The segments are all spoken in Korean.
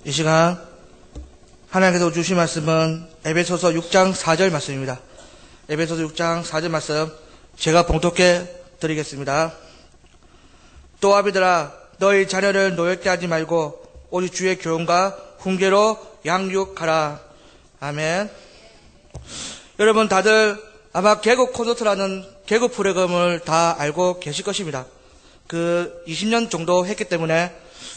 이 시간 하나님께서 주신 말씀은 에베소서 6장 4절 말씀입니다. 에베소서 6장 4절 말씀 제가 봉독해 드리겠습니다. 또 아비들아 너희 자녀를 노엽게 하지 말고 오직 주의 교훈과 훈계로 양육하라. 아멘. 여러분 다들 아마 개그 콘서트라는 개그 프로그램을 다 알고 계실 것입니다. 그 20년 정도 했기 때문에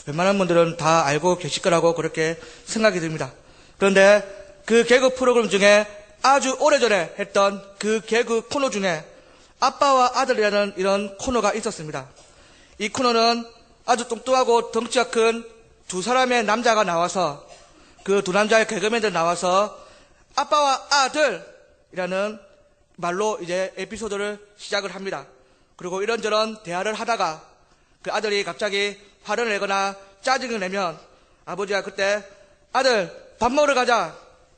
웬만한 분들은 다 알고 계실 거라고 그렇게 생각이 듭니다. 그런데 그 개그 프로그램 중에 아주 오래전에 했던 그 개그 코너 중에 아빠와 아들이라는 이런 코너가 있었습니다. 이 코너는 아주 뚱뚱하고 덩치가 큰 두 사람의 남자가 나와서 그 두 남자의 개그맨들 나와서 아빠와 아들이라는 말로 이제 에피소드를 시작을 합니다. 그리고 이런저런 대화를 하다가 그 아들이 갑자기 화를 내거나 짜증을 내면 아버지가 그때 아들 밥 먹으러 가자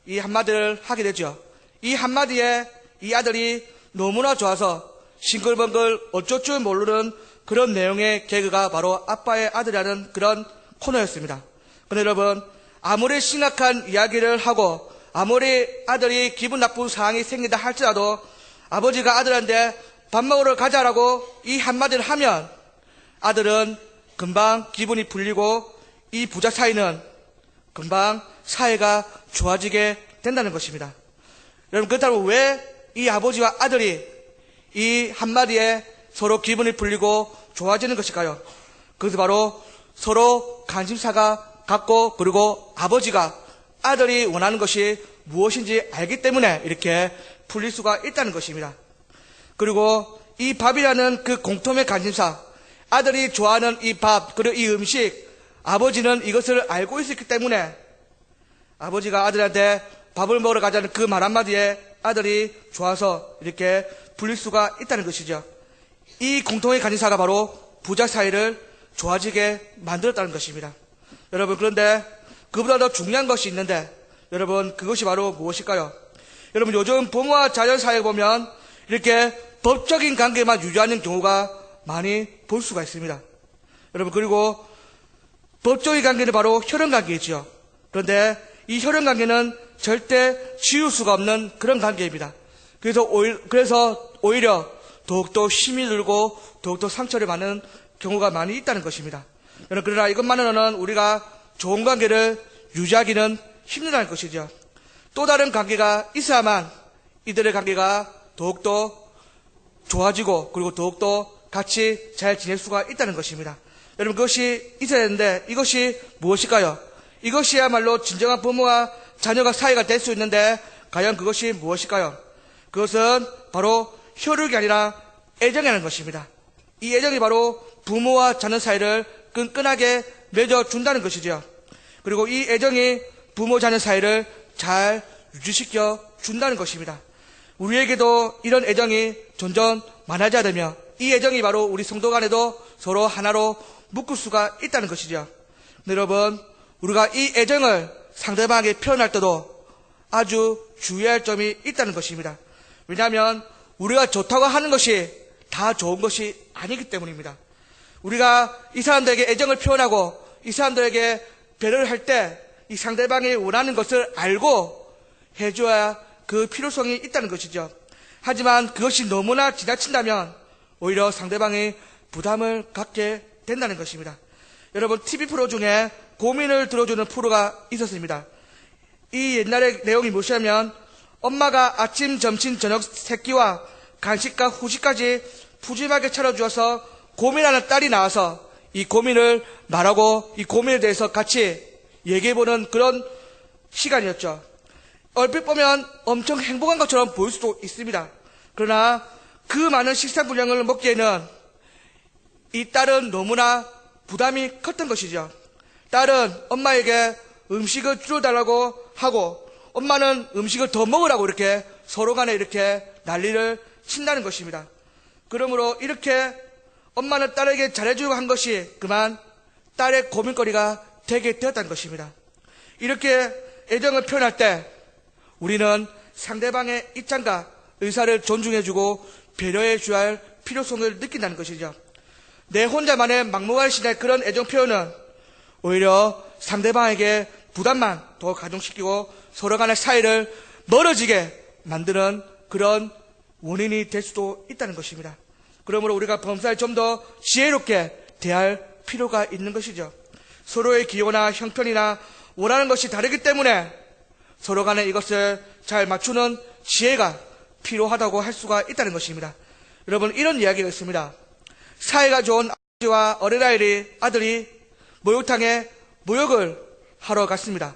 이 한마디를 하게 되죠. 이 한마디에 이 아들이 너무나 좋아서 싱글벙글 어쩔 줄 모르는 그런 내용의 개그가 바로 아빠의 아들이라는 그런 코너였습니다. 그런데 여러분 아무리 심각한 이야기를 하고 아무리 아들이 기분 나쁜 상황이 생긴다 할지라도 아버지가 아들한테 밥 먹으러 가자라고 이 한마디를 하면 아들은 금방 기분이 풀리고 이 부자 사이는 금방 사이가 좋아지게 된다는 것입니다. 여러분 그렇다면 왜 이 아버지와 아들이 이 한마디에 서로 기분이 풀리고 좋아지는 것일까요? 그것은 바로 서로 관심사가 같고 그리고 아버지가 아들이 원하는 것이 무엇인지 알기 때문에 이렇게 풀릴 수가 있다는 것입니다. 그리고 이 밥이라는 그 공통의 관심사, 아들이 좋아하는 이 밥, 그리고 이 음식, 아버지는 이것을 알고 있었기 때문에 아버지가 아들한테 밥을 먹으러 가자는 그 말 한마디에 아들이 좋아서 이렇게 불릴 수가 있다는 것이죠. 이 공통의 관심사가 바로 부자 사이를 좋아지게 만들었다는 것입니다. 여러분 그런데 그보다 더 중요한 것이 있는데 여러분 그것이 바로 무엇일까요? 여러분 요즘 부모와 자녀 사이에 보면 이렇게 법적인 관계만 유지하는 경우가 많이 볼 수가 있습니다. 여러분 그리고 법적인 관계는 바로 혈연관계이죠. 그런데 이 혈연관계는 절대 지울 수가 없는 그런 관계입니다. 그래서 오히려 더욱더 힘이 들고 더욱더 상처를 받는 경우가 많이 있다는 것입니다. 그러나 이것만으로는 우리가 좋은 관계를 유지하기는 힘들다는 것이죠. 또 다른 관계가 있어야만 이들의 관계가 더욱더 좋아지고 그리고 더욱더 같이 잘 지낼 수가 있다는 것입니다. 여러분 그것이 있어야 되는데 이것이 무엇일까요? 이것이야말로 진정한 부모와 자녀가 사이가 될 수 있는데 과연 그것이 무엇일까요? 그것은 바로 혈육이 아니라 애정이라는 것입니다. 이 애정이 바로 부모와 자녀 사이를 끈끈하게 맺어준다는 것이죠. 그리고 이 애정이 부모 자녀 사이를 잘 유지시켜 준다는 것입니다. 우리에게도 이런 애정이 점점 많아져야 되며 이 애정이 바로 우리 성도 간에도 서로 하나로 묶을 수가 있다는 것이죠. 여러분 우리가 이 애정을 상대방에게 표현할 때도 아주 주의할 점이 있다는 것입니다. 왜냐하면 우리가 좋다고 하는 것이 다 좋은 것이 아니기 때문입니다. 우리가 이 사람들에게 애정을 표현하고 이 사람들에게 배려를 할 때 이 상대방이 원하는 것을 알고 해줘야 그 필요성이 있다는 것이죠. 하지만 그것이 너무나 지나친다면 오히려 상대방이 부담을 갖게 된다는 것입니다. 여러분 TV 프로 중에 고민을 들어주는 프로가 있었습니다. 이 옛날의 내용이 무엇이냐면 엄마가 아침, 점심, 저녁 세끼와 간식과 후식까지 푸짐하게 차려주어서 고민하는 딸이 나와서 이 고민을 말하고 이 고민에 대해서 같이 얘기해보는 그런 시간이었죠. 얼핏 보면 엄청 행복한 것처럼 보일 수도 있습니다. 그러나 그 많은 식사 분량을 먹기에는 이 딸은 너무나 부담이 컸던 것이죠. 딸은 엄마에게 음식을 줄여달라고 하고 엄마는 음식을 더 먹으라고 이렇게 서로 간에 이렇게 난리를 친다는 것입니다. 그러므로 이렇게 엄마는 딸에게 잘해주려고 한 것이 그만 딸의 고민거리가 되게 되었다는 것입니다. 이렇게 애정을 표현할 때 우리는 상대방의 입장과 의사를 존중해주고 배려해줘야 할 필요성을 느낀다는 것이죠. 내 혼자만의 막무가내의 그런 애정 표현은 오히려 상대방에게 부담만 더 가중시키고 서로 간의 사이를 멀어지게 만드는 그런 원인이 될 수도 있다는 것입니다. 그러므로 우리가 범사에 좀 더 지혜롭게 대할 필요가 있는 것이죠. 서로의 기호나 형편이나 원하는 것이 다르기 때문에 서로 간에 이것을 잘 맞추는 지혜가 필요하다고 할 수가 있다는 것입니다. 여러분, 이런 이야기가 있습니다. 사이가 좋은 아버지와 아들이 목욕탕에 목욕을 하러 갔습니다.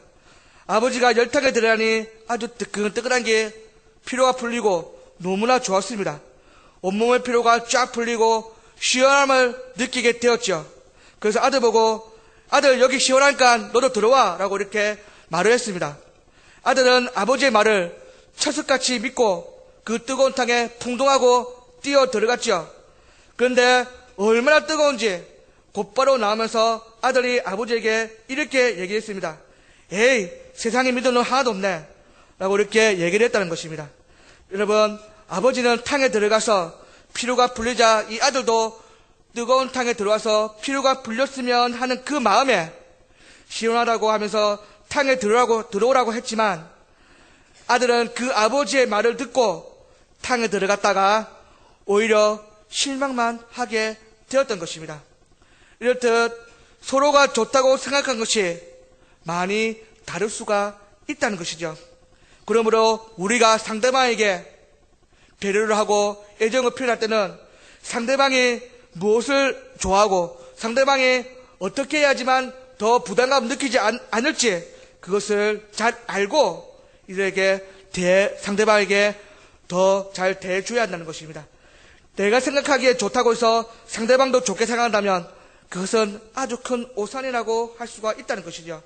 아버지가 열탕에 들어가니 아주 뜨끈뜨끈한 게 피로가 풀리고 너무나 좋았습니다. 온몸의 피로가 쫙 풀리고 시원함을 느끼게 되었죠. 그래서 아들 보고 아들 여기 시원하니까 너도 들어와 라고 이렇게 말을 했습니다. 아들은 아버지의 말을 철석같이 믿고 그 뜨거운 탕에 풍덩하고 뛰어 들어갔죠. 그런데 얼마나 뜨거운지 곧바로 나오면서 아들이 아버지에게 이렇게 얘기했습니다. 에이, 세상에 믿어는 하나도 없네 라고 이렇게 얘기를 했다는 것입니다. 여러분, 아버지는 탕에 들어가서 피로가 풀리자 이 아들도 뜨거운 탕에 들어와서 피로가 풀렸으면 하는 그 마음에 시원하다고 하면서 탕에 들어오라고 했지만 아들은 그 아버지의 말을 듣고 탕에 들어갔다가 오히려 실망만 하게 되었던 것입니다. 이렇듯 서로가 좋다고 생각한 것이 많이 다를 수가 있다는 것이죠. 그러므로 우리가 상대방에게 배려를 하고 애정을 표현할 때는 상대방이 무엇을 좋아하고 상대방이 어떻게 해야지만 더 부담감 느끼지 않을지 그것을 잘 알고 상대방에게 더 잘 대해줘야 한다는 것입니다. 내가 생각하기에 좋다고 해서 상대방도 좋게 생각한다면 그것은 아주 큰 오산이라고 할 수가 있다는 것이죠.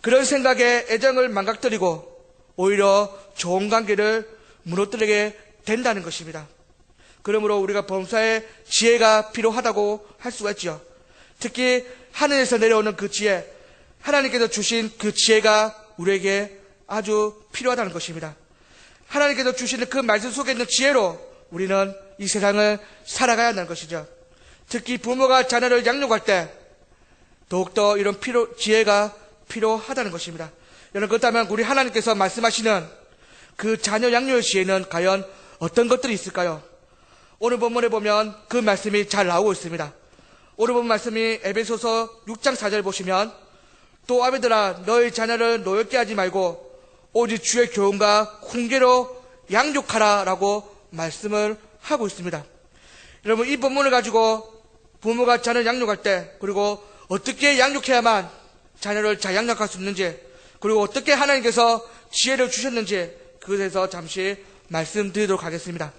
그런 생각에 애정을 망가뜨리고 오히려 좋은 관계를 무너뜨리게 된다는 것입니다. 그러므로 우리가 범사에 지혜가 필요하다고 할 수가 있죠. 특히 하늘에서 내려오는 그 지혜, 하나님께서 주신 그 지혜가 우리에게 아주 필요하다는 것입니다. 하나님께서 주시는 그 말씀 속에 있는 지혜로 우리는 이 세상을 살아가야 한다는 것이죠. 특히 부모가 자녀를 양육할 때 더욱더 이런 지혜가 필요하다는 것입니다. 여러분, 그렇다면 우리 하나님께서 말씀하시는 그 자녀 양육의 지혜는 과연 어떤 것들이 있을까요? 오늘 본문에 보면 그 말씀이 잘 나오고 있습니다. 오늘 본 말씀이 에베소서 6장 4절 보시면 또 아비들아 너희 자녀를 노엽게 하지 말고 오직 주의 교훈과 훈계로 양육하라 라고 말씀을 하고 있습니다. 여러분, 이 본문을 가지고 부모가 자녀를 양육할 때 그리고 어떻게 양육해야만 자녀를 잘 양육할 수 있는지 그리고 어떻게 하나님께서 지혜를 주셨는지 그것에 대해서 잠시 말씀드리도록 하겠습니다.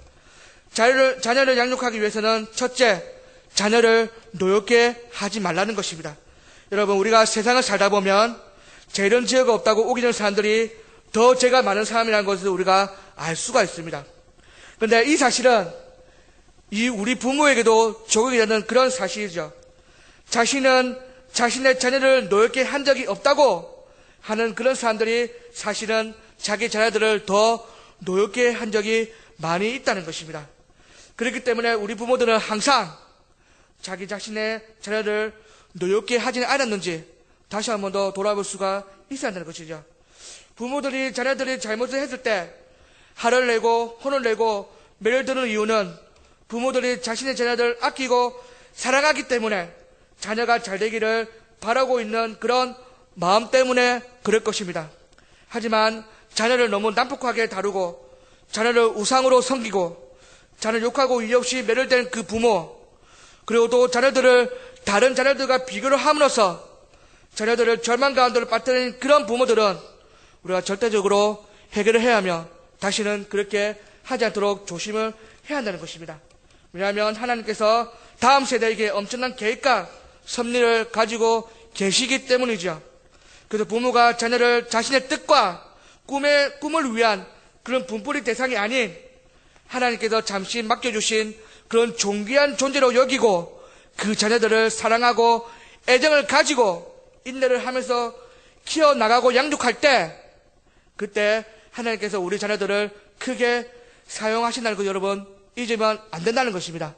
자녀를 양육하기 위해서는 첫째, 자녀를 노엽게 하지 말라는 것입니다. 여러분, 우리가 세상을 살다 보면 죄는 지혜가 없다고 우기는 사람들이 더 죄가 많은 사람이라는 것을 우리가 알 수가 있습니다. 그런데 이 사실은 우리 부모에게도 적용이 되는 그런 사실이죠. 자신은 자신의 자녀를 노엽게 한 적이 없다고 하는 그런 사람들이 사실은 자기 자녀들을 더 노엽게 한 적이 많이 있다는 것입니다. 그렇기 때문에 우리 부모들은 항상 자기 자신의 자녀를 노엽게 하지는 않았는지 다시 한 번 더 돌아볼 수가 있어야 한다는 것이죠. 부모들이 자녀들이 잘못을 했을 때 화를 내고 혼을 내고 매를 드는 이유는 부모들이 자신의 자녀들을 아끼고 사랑하기 때문에 자녀가 잘 되기를 바라고 있는 그런 마음 때문에 그럴 것입니다. 하지만 자녀를 너무 난폭하게 다루고 자녀를 우상으로 섬기고 자녀를 욕하고 이유 없이 매를 댄 그 부모, 그리고 또 자녀들을 다른 자녀들과 비교를 함으로써 자녀들을 절망 가운데로 빠뜨린 그런 부모들은 우리가 절대적으로 해결을 해야 하며 다시는 그렇게 하지 않도록 조심을 해야 한다는 것입니다. 왜냐하면 하나님께서 다음 세대에게 엄청난 계획과 섭리를 가지고 계시기 때문이죠. 그래서 부모가 자녀를 자신의 뜻과 꿈을 위한 그런 분풀이 대상이 아닌 하나님께서 잠시 맡겨주신 그런 존귀한 존재로 여기고 그 자녀들을 사랑하고 애정을 가지고 인내를 하면서 키워나가고 양육할 때 그때 하나님께서 우리 자녀들을 크게 사용하신다는 것 여러분 잊으면 안 된다는 것입니다.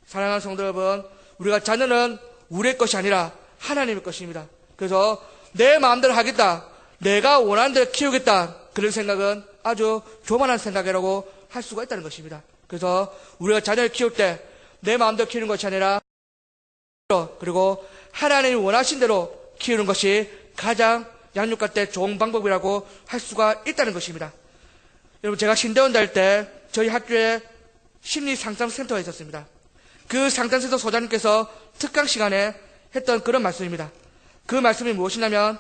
사랑하는 성도 여러분, 우리가 자녀는 우리의 것이 아니라 하나님의 것입니다. 그래서 내 마음대로 하겠다, 내가 원하는 대로 키우겠다, 그런 생각은 아주 교만한 생각이라고 할 수가 있다는 것입니다. 그래서 우리가 자녀를 키울 때 내 마음대로 키우는 것이 아니라 그리고 하나님이 원하신 대로 키우는 것이 가장 양육할 때 좋은 방법이라고 할 수가 있다는 것입니다. 여러분, 제가 신대원 다닐 때 저희 학교에 심리상담센터가 있었습니다. 그 상담센터 소장님께서 특강 시간에 했던 그런 말씀입니다. 그 말씀이 무엇이냐면,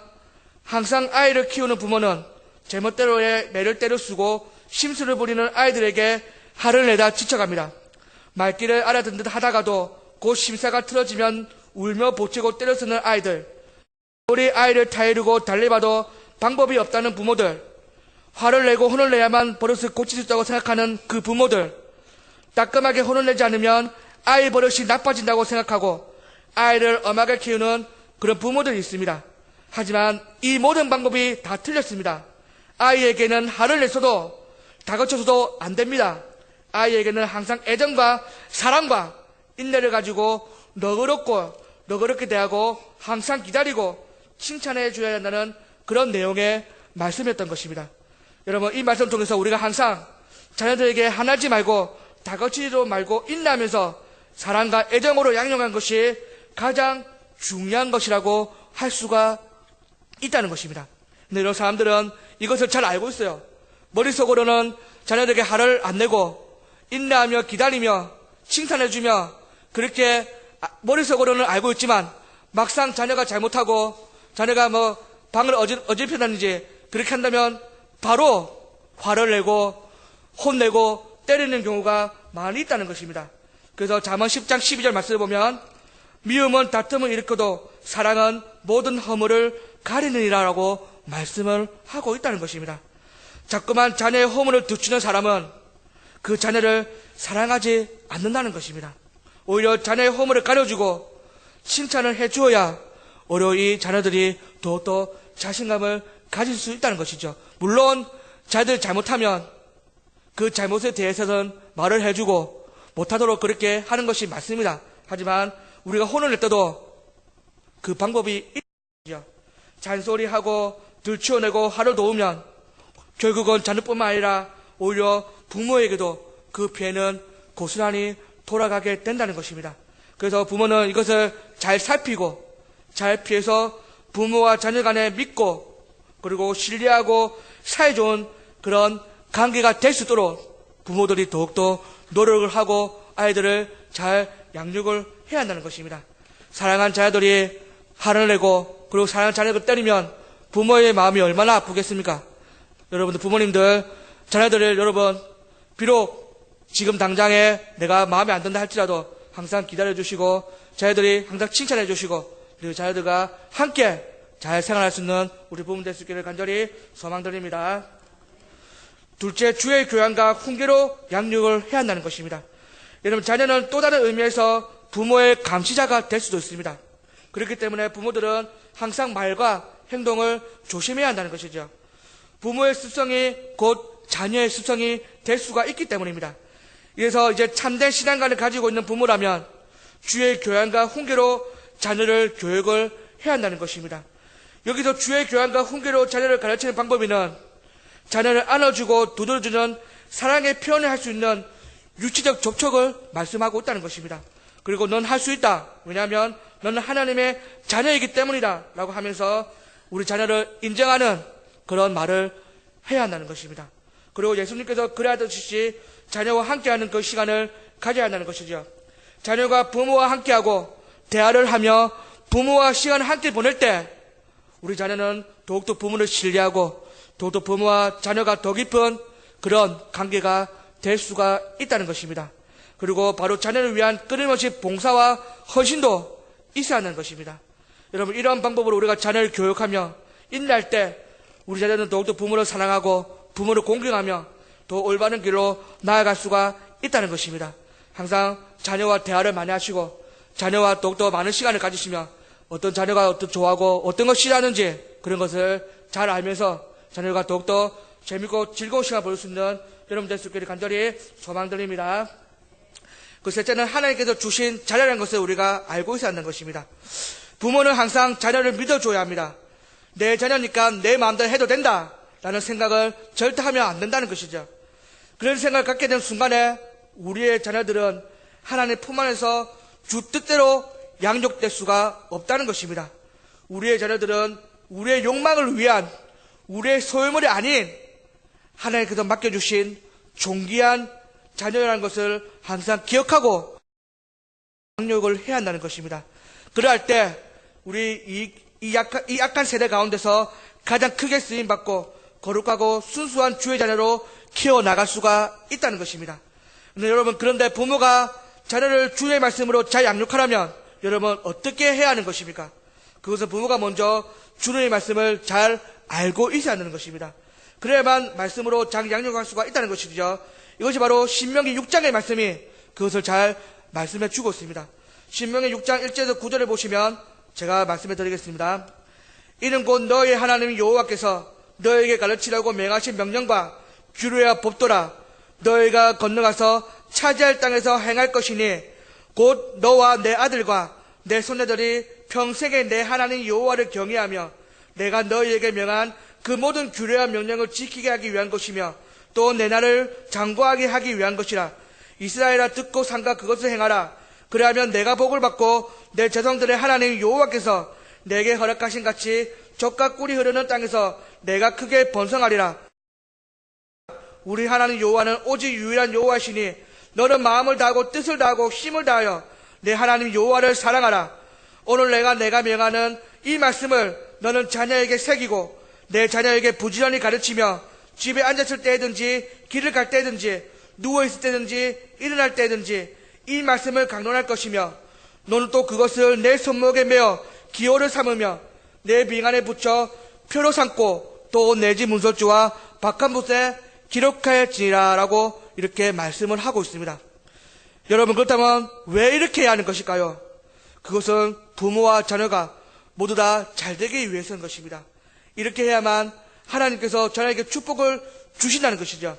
항상 아이를 키우는 부모는 제멋대로의 매를 쓰고 심술을 부리는 아이들에게 화를 내다 지쳐갑니다. 말귀를 알아듣는 듯 하다가도 곧 심사가 틀어지면 울며 보채고 때려쓰는 아이들, 우리 아이를 타이르고 달래봐도 방법이 없다는 부모들, 화를 내고 혼을 내야만 버릇을 고칠 수 있다고 생각하는 그 부모들, 따끔하게 혼을 내지 않으면 아이 버릇이 나빠진다고 생각하고 아이를 엄하게 키우는 그런 부모들이 있습니다. 하지만 이 모든 방법이 다 틀렸습니다. 아이에게는 화를 냈어도 다그쳐서도 안 됩니다. 아이에게는 항상 애정과 사랑과 인내를 가지고 너그럽게 대하고 항상 기다리고 칭찬해 줘야 한다는 그런 내용의 말씀이었던 것입니다. 여러분, 이 말씀 통해서 우리가 항상 자녀들에게 화나지 말고 다그치지도 말고 인내하면서 사랑과 애정으로 양육한 것이 가장 중요한 것이라고 할 수가 있다는 것입니다. 근데 이런 사람들은 이것을 잘 알고 있어요. 머릿속으로는 자녀들에게 화를 안 내고 인내하며 기다리며 칭찬해주며 그렇게 머릿속으로는 알고 있지만 막상 자녀가 잘못하고 자녀가 방을 어질편하는지 그렇게 한다면 바로 화를 내고 혼내고 때리는 경우가 많이 있다는 것입니다. 그래서 잠언 10장 12절 말씀을 보면 미움은 다툼을 일으켜도 사랑은 모든 허물을 가리느니라라고 말씀을 하고 있다는 것입니다. 자꾸만 자녀의 허물을 늦추는 사람은 그 자녀를 사랑하지 않는다는 것입니다. 오히려 자녀의 허물을 가려주고 칭찬을 해주어야 오히려 이 자녀들이 더욱더 자신감을 가질 수 있다는 것이죠. 물론 자녀들이 잘못하면 그 잘못에 대해서는 말을 해주고 못하도록 그렇게 하는 것이 맞습니다. 하지만 우리가 혼을 낼 때도 그 방법이 있죠. 잔소리하고 들추어내고 화를 놓으면 결국은 자녀뿐만 아니라 오히려 부모에게도 그 피해는 고스란히 돌아가게 된다는 것입니다. 그래서 부모는 이것을 잘 살피고 잘 피해서 부모와 자녀 간에 믿고 그리고 신뢰하고 사이좋은 그런 관계가 될 수 있도록 부모들이 더욱더 노력을 하고 아이들을 잘 양육을 해야 한다는 것입니다. 사랑하는 자녀들이 화를 내고 그리고 사랑하는 자녀를 때리면 부모의 마음이 얼마나 아프겠습니까? 여러분들, 부모님들, 자녀들을 여러분 비록 지금 당장에 내가 마음에 안 든다 할지라도 항상 기다려주시고 자녀들이 항상 칭찬해주시고 그리고 자녀들과 함께 잘 생활할 수 있는 우리 부모 될 수 있기를 간절히 소망드립니다. 둘째, 주의 교양과 훈계로 양육을 해야 한다는 것입니다. 여러분, 자녀는 또 다른 의미에서 부모의 감시자가 될 수도 있습니다. 그렇기 때문에 부모들은 항상 말과 행동을 조심해야 한다는 것이죠. 부모의 습성이 곧 자녀의 습성이 될 수가 있기 때문입니다. 그래서 이제 참된 신앙관을 가지고 있는 부모라면 주의 교양과 훈계로 자녀를 교육을 해야 한다는 것입니다. 여기서 주의 교양과 훈계로 자녀를 가르치는 방법에는 자녀를 안아주고 두드려주는 사랑의 표현을 할 수 있는 유치적 접촉을 말씀하고 있다는 것입니다. 그리고 넌 할 수 있다. 왜냐하면 너는 하나님의 자녀이기 때문이다 라고 하면서 우리 자녀를 인정하는 그런 말을 해야 한다는 것입니다. 그리고 예수님께서 그래하듯이 자녀와 함께하는 그 시간을 가져야 한다는 것이죠. 자녀가 부모와 함께하고 대화를 하며 부모와 시간을 함께 보낼 때 우리 자녀는 더욱더 부모를 신뢰하고 더욱더 부모와 자녀가 더 깊은 그런 관계가 될 수가 있다는 것입니다. 그리고 바로 자녀를 위한 끊임없이 봉사와 헌신도 있어야 하는 것입니다. 여러분, 이런 방법으로 우리가 자녀를 교육하며 인내할 때 우리 자녀는 더욱더 부모를 사랑하고 부모를 공경하며 더 올바른 길로 나아갈 수가 있다는 것입니다. 항상 자녀와 대화를 많이 하시고 자녀와 더욱더 많은 시간을 가지시며 어떤 자녀가 어떤 좋아하고 어떤 것 싫어하는지 그런 것을 잘 알면서 자녀가 더욱더 재밌고 즐거운 시간을 보낼 수 있는 여러분 될 수 있기를 간절히 소망드립니다. 그 셋째는 하나님께서 주신 자녀라는 것을 우리가 알고 있어야 한다는 것입니다. 부모는 항상 자녀를 믿어줘야 합니다. 내 자녀니까 내 마음대로 해도 된다 라는 생각을 절대 하면 안 된다는 것이죠. 그런 생각을 갖게 된 순간에 우리의 자녀들은 하나님 품 안에서 주 뜻대로 양육될 수가 없다는 것입니다. 우리의 자녀들은 우리의 욕망을 위한 우리의 소유물이 아닌 하나님께서 맡겨주신 존귀한 자녀라는 것을 항상 기억하고 양육을 해야 한다는 것입니다. 그러할 때 우리 이 약한 세대 가운데서 가장 크게 쓰임받고 거룩하고 순수한 주의 자녀로 키워나갈 수가 있다는 것입니다. 여러분, 그런데 부모가 자녀를 주의 말씀으로 잘 양육하려면 여러분 어떻게 해야 하는 것입니까? 그것은 부모가 먼저 주의 말씀을 잘 알고 있어야 하는 것입니다. 그래야만 말씀으로 잘 양육할 수가 있다는 것이죠. 이것이 바로 신명기 6장의 말씀이 그것을 잘 말씀해 주고 있습니다. 신명기 6장 1절에서 9절을 보시면 제가 말씀해 드리겠습니다. 이는 곧 너의 하나님 여호와께서 너에게 가르치라고 명하신 명령과 규례와 법도라. 너희가 건너가서 차지할 땅에서 행할 것이니 곧 너와 내 아들과 내 손자들이 평생에 내 하나님 여호와를 경외하며 내가 너희에게 명한 그 모든 규례와 명령을 지키게 하기 위한 것이며 또 내 나라를 장구하게 하기 위한 것이라. 이스라엘아, 듣고 삼가 그것을 행하라. 그리하면 내가 복을 받고 내 자손들의 하나님 여호와께서 내게 허락하신 같이 젖과 꿀이 흐르는 땅에서 내가 크게 번성하리라. 우리 하나님 여호와는 오직 유일한 여호와시니 너는 마음을 다하고 뜻을 다하고 힘을 다하여 내 하나님 여호와를 사랑하라. 오늘 내가 명하는 이 말씀을 너는 자녀에게 새기고 내 자녀에게 부지런히 가르치며 집에 앉았을 때든지 길을 갈 때든지 누워있을 때든지 일어날 때든지 이 말씀을 강론할 것이며 너는 또 그것을 내 손목에 메어 기호를 삼으며 내 빙안에 붙여 표로 삼고 또 내 집 문설주와 박한붓에 기록하였지니라 라고 이렇게 말씀을 하고 있습니다. 여러분, 그렇다면 왜 이렇게 해야 하는 것일까요? 그것은 부모와 자녀가 모두 다 잘되기 위해서인 것입니다. 이렇게 해야만 하나님께서 자녀에게 축복을 주신다는 것이죠.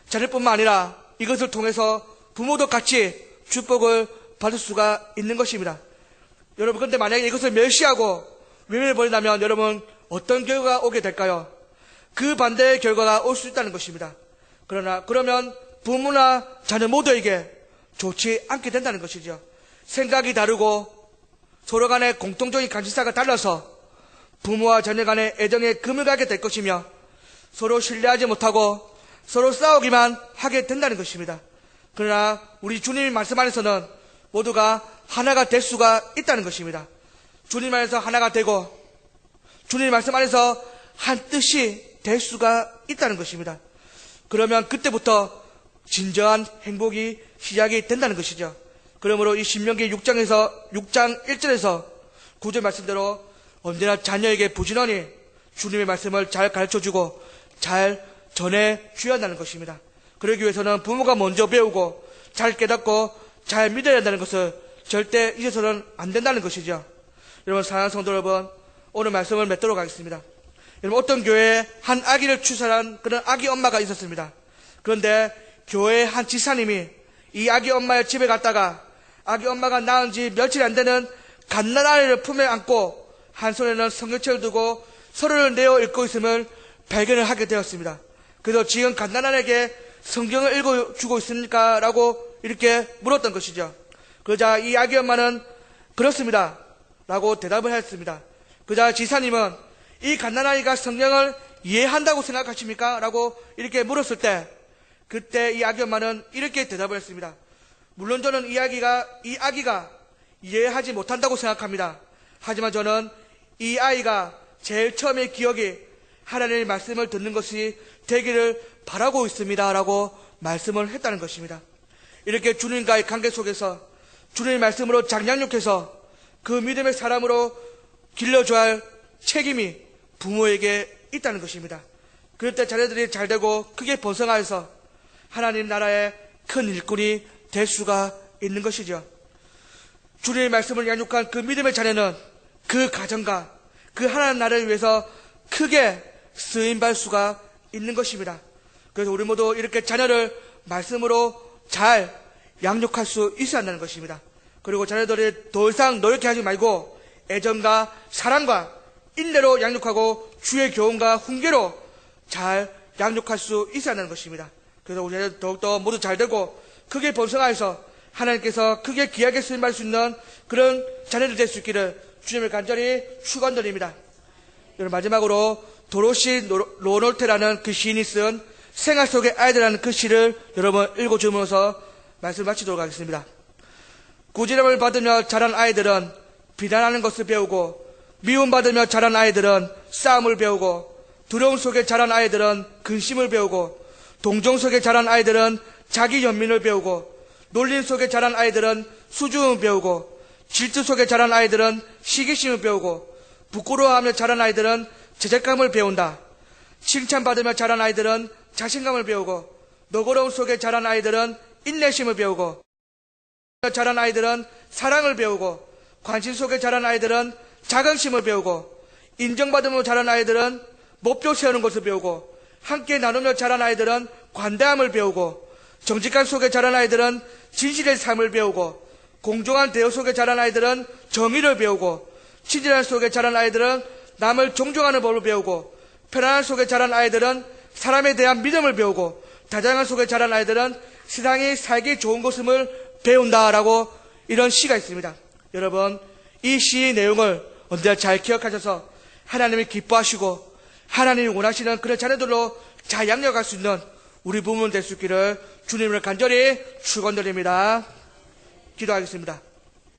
자녀뿐만 아니라 이것을 통해서 부모도 같이 축복을 받을 수가 있는 것입니다. 여러분, 그런데 만약에 이것을 멸시하고 외면해버린다면 여러분 어떤 결과가 오게 될까요? 그 반대의 결과가 올 수 있다는 것입니다. 그러면 부모나 자녀 모두에게 좋지 않게 된다는 것이죠. 생각이 다르고 서로 간의 공통적인 관심사가 달라서 부모와 자녀 간의 애정에 금을 가게 될 것이며 서로 신뢰하지 못하고 서로 싸우기만 하게 된다는 것입니다. 그러나 우리 주님의 말씀 안에서는 모두가 하나가 될 수가 있다는 것입니다. 주님 안에서 하나가 되고 주님의 말씀 안에서 한 뜻이 될 수가 있다는 것입니다. 그러면 그때부터 진정한 행복이 시작이 된다는 것이죠. 그러므로 이 신명기 6장 1절에서 9절 말씀대로 언제나 자녀에게 부지런히 주님의 말씀을 잘 가르쳐주고 잘 전해줘야 한다는 것입니다. 그러기 위해서는 부모가 먼저 배우고 잘 깨닫고 잘 믿어야 한다는 것을 절대 잊어서는 안 된다는 것이죠. 여러분, 사랑하는 성도 여러분, 오늘 말씀을 맺도록 하겠습니다. 여러분, 어떤 교회에 한 아기를 출산한 그런 아기 엄마가 있었습니다. 그런데 교회의 한 지사님이 이 아기 엄마의 집에 갔다가 아기 엄마가 낳은 지 며칠 안 되는 갓난아이를 품에 안고 한 손에는 성경책을 두고 서류를 내어 읽고 있음을 발견을 하게 되었습니다. 그래서 지금 갓난아이에게 성경을 읽어주고 있습니까? 라고 이렇게 물었던 것이죠. 그러자 이 아기 엄마는 그렇습니다 라고 대답을 했습니다. 그러자 지사님은 이 갓난아이가 성경을 이해한다고 생각하십니까? 라고 이렇게 물었을 때 그때 이 아기 엄마는 이렇게 대답을 했습니다. 물론 저는 이 아기가 이해하지 못한다고 생각합니다. 하지만 저는 이 아이가 제일 처음에 기억이 하나님의 말씀을 듣는 것이 되기를 바라고 있습니다 라고 말씀을 했다는 것입니다. 이렇게 주님과의 관계 속에서 주님의 말씀으로 장양육해서 그 믿음의 사람으로 길러줘야 할 책임이 부모에게 있다는 것입니다. 그럴 때 자녀들이 잘되고 크게 번성하여서 하나님 나라의 큰 일꾼이 될 수가 있는 것이죠. 주님의 말씀을 양육한 그 믿음의 자녀는 그 가정과 그 하나님 나라를 위해서 크게 쓰임받을 수가 있는 것입니다. 그래서 우리 모두 이렇게 자녀를 말씀으로 잘 양육할 수 있어야 한다는 것입니다. 그리고 자녀들이 더 이상 노력해 하지 말고 애정과 사랑과 인내로 양육하고 주의 교훈과 훈계로 잘 양육할 수 있어야 하는 것입니다. 그래서 우리는 더욱더 모두 잘 되고 크게 번성하여서 하나님께서 크게 귀하게 쓰임받을 수 있는 그런 자녀들 될 수 있기를 주님을 간절히 축원드립니다. 여러분, 마지막으로 도로시 로놀테라는 그 시인이 쓴 생활 속의 아이들이라는 그 시를 여러분 읽어주면서 말씀을 마치도록 하겠습니다. 꾸지람을 받으며 자란 아이들은 비난하는 것을 배우고, 미움받으며 자란 아이들은 싸움을 배우고, 두려움 속에 자란 아이들은 근심을 배우고, 동정 속에 자란 아이들은 자기 연민을 배우고, 놀림 속에 자란 아이들은 수줍음을 배우고, 질투 속에 자란 아이들은 시기심을 배우고, 부끄러워하며 자란 아이들은 죄책감을 배운다. 칭찬받으며 자란 아이들은 자신감을 배우고, 너그러움 속에 자란 아이들은 인내심을 배우고, 자란 아이들은 사랑을 배우고, 관심 속에 자란 아이들은 자긍심을 배우고, 인정받으며 자란 아이들은 목표 세우는 것을 배우고, 함께 나누며 자란 아이들은 관대함을 배우고, 정직한 속에 자란 아이들은 진실의 삶을 배우고, 공정한 대우 속에 자란 아이들은 정의를 배우고, 친절한 속에 자란 아이들은 남을 존중하는 법을 배우고, 편안한 속에 자란 아이들은 사람에 대한 믿음을 배우고, 다정한 속에 자란 아이들은 세상이 살기 좋은 것임을 배운다라고 이런 시가 있습니다. 여러분, 이 시의 내용을 언제나 잘 기억하셔서 하나님이 기뻐하시고 하나님이 원하시는 그런 자녀들로 잘 양육할 수 있는 우리 부모님 될 수 있기를 주님을 간절히 축원드립니다. 기도하겠습니다.